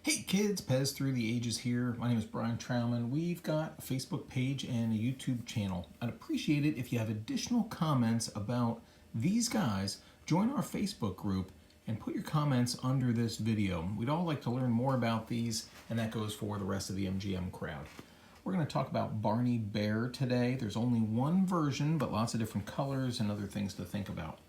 Hey kids, Pez through the ages here. My name is Brian Trauman. We've got a Facebook page and a YouTube channel. I'd appreciate it if you have additional comments about these guys. Join our Facebook group and put your comments under this video. We'd all like to learn more about these, and that goes for the rest of the MGM crowd. We're going to talk about Barney Bear today. There's only one version, but lots of different colors and other things to think about.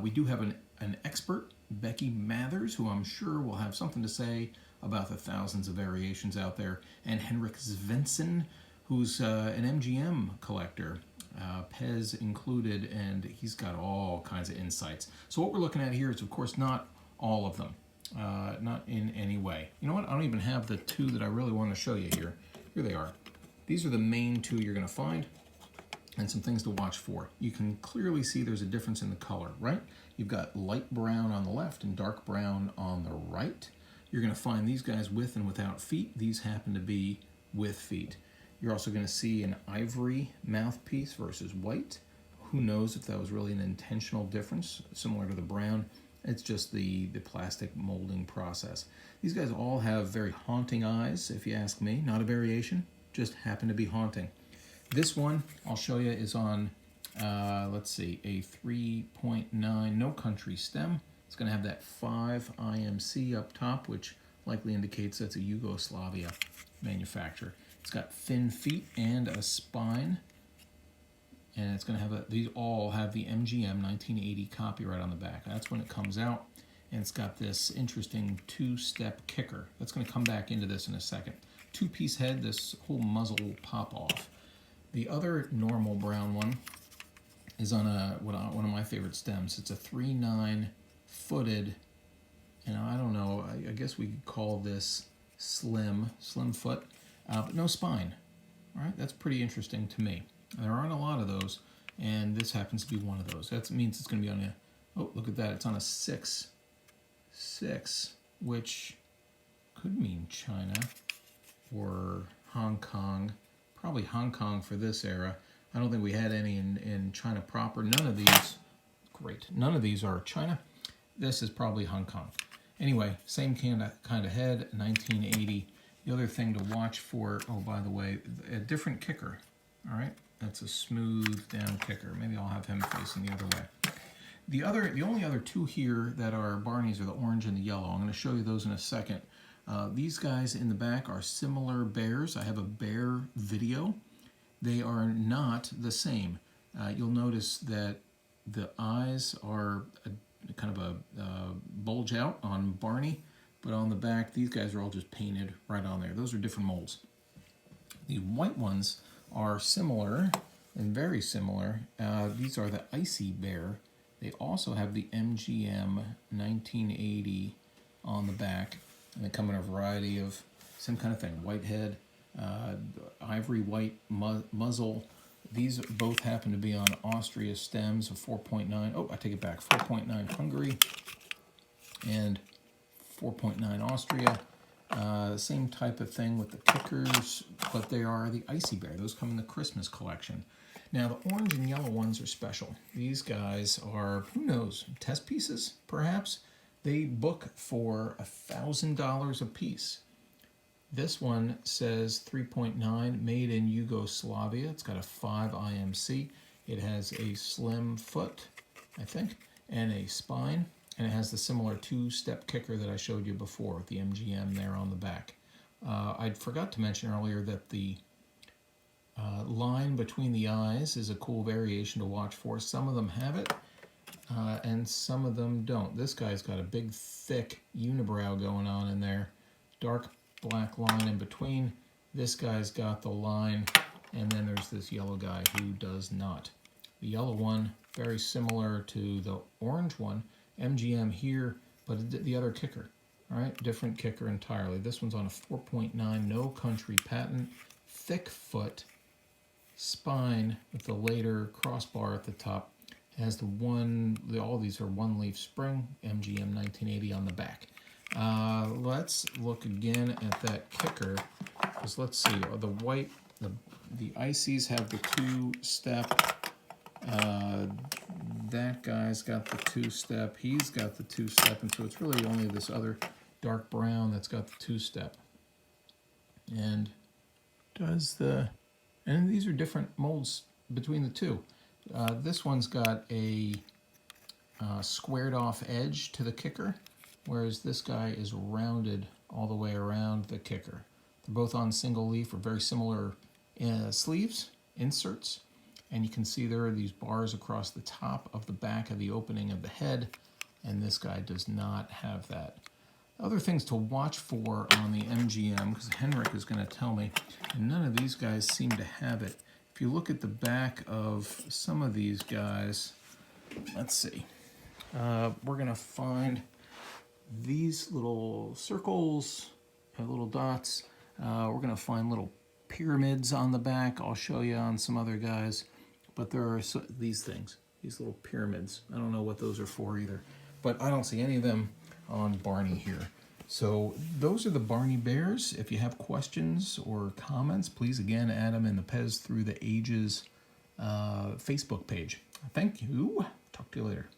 We do have an expert, Becky Mathers, who I'm sure will have something to say about the thousands of variations out there, and Henrik Svensson, who's an MGM collector, Pez included, and he's got all kinds of insights. So what we're looking at here is, of course, not all of them, not in any way. You know what? I don't even have the two that I really want to show you here. Here they are. These are the main two you're going to find, and some things to watch for. You can clearly see there's a difference in the color, right? You've got light brown on the left and dark brown on the right. You're going to find these guys with and without feet. These happen to be with feet. You're also going to see an ivory mouthpiece versus white. Who knows if that was really an intentional difference, similar to the brown. It's just the plastic molding process. These guys all have very haunting eyes, if you ask me. Not a variation, just happen to be haunting. This one I'll show you is on, let's see, a 3.9 No Country stem. It's going to have that 5 IMC up top, which likely indicates that's a Yugoslavia manufacturer. It's got thin feet and a spine, and it's going to have these all have the MGM 1980 copyright on the back. That's when it comes out, and it's got this interesting two-step kicker. That's going to come back into this in a second. Two-piece head, this whole muzzle will pop off. The other normal brown one is on one of my favorite stems. It's a 3.9 footed, and I don't know, I guess we could call this slim foot, but no spine. All right, that's pretty interesting to me. There aren't a lot of those, and this happens to be one of those. That means it's going to be on a, oh, look at that, it's on a 6, which could mean China or Hong Kong. Probably Hong Kong for this era. I don't think we had any in China proper. None of these, great, none of these are China. This is probably Hong Kong. Anyway, same kind of head, 1980. The other thing to watch for, oh, by the way, a different kicker. All right, that's a smooth down kicker. Maybe I'll have him facing the other way. The only other two here that are Barneys are the orange and the yellow. I'm going to show you those in a second. These guys in the back are similar bears. I have a bear video. They are not the same. You'll notice that the eyes are kind of a bulge out on Barney, but on the back, these guys are all just painted right on there. Those are different molds. The white ones are similar and very similar. These are the Icy Bear. They also have the MGM 1980 on the back, and they come in a variety of same kind of thing. White head, ivory white muzzle. These both happen to be on Austria stems of 4.9. Oh, I take it back. 4.9 Hungary and 4.9 Austria. Same type of thing with the kickers, but they are the Icy Bear. Those come in the Christmas collection. Now, the orange and yellow ones are special. These guys are, who knows, test pieces, perhaps? They book for $1,000 a piece. This one says 3.9, made in Yugoslavia. It's got a 5 IMC. It has a slim foot, I think, and a spine, and it has the similar two-step kicker that I showed you before with the MGM there on the back. I forgot to mention earlier that the line between the eyes is a cool variation to watch for. Some of them have it, and some of them don't. This guy's got a big, thick unibrow going on in there. Dark black line in between. This guy's got the line, and then there's this yellow guy who does not. The yellow one, very similar to the orange one. MGM here, but the other kicker. All right, different kicker entirely. This one's on a 4.9 No Country patent. Thick foot, spine with the later crossbar at the top. It has all these are one leaf spring, MGM 1980 on the back. Let's look again at that kicker, because let's see, the white, the Icies have the two-step, that guy's got the two-step, he's got the two-step, and so it's really only this other dark brown that's got the two-step. And and these are different molds between the two. This one's got a squared off edge to the kicker, whereas this guy is rounded all the way around the kicker. They're both on single leaf or very similar sleeves, inserts, and you can see there are these bars across the top of the back of the opening of the head, and this guy does not have that. Other things to watch for on the MGM, because Henrik is going to tell me, and none of these guys seem to have it. If you look at the back of some of these guys, let's see, we're going to find these little circles, little dots. We're going to find little pyramids on the back. I'll show you on some other guys. But there are these things, these little pyramids. I don't know what those are for either. But I don't see any of them on Barney here. So those are the Barney Bears. If you have questions or comments, please again add them in the Pez Through the Ages Facebook page. Thank you. Talk to you later.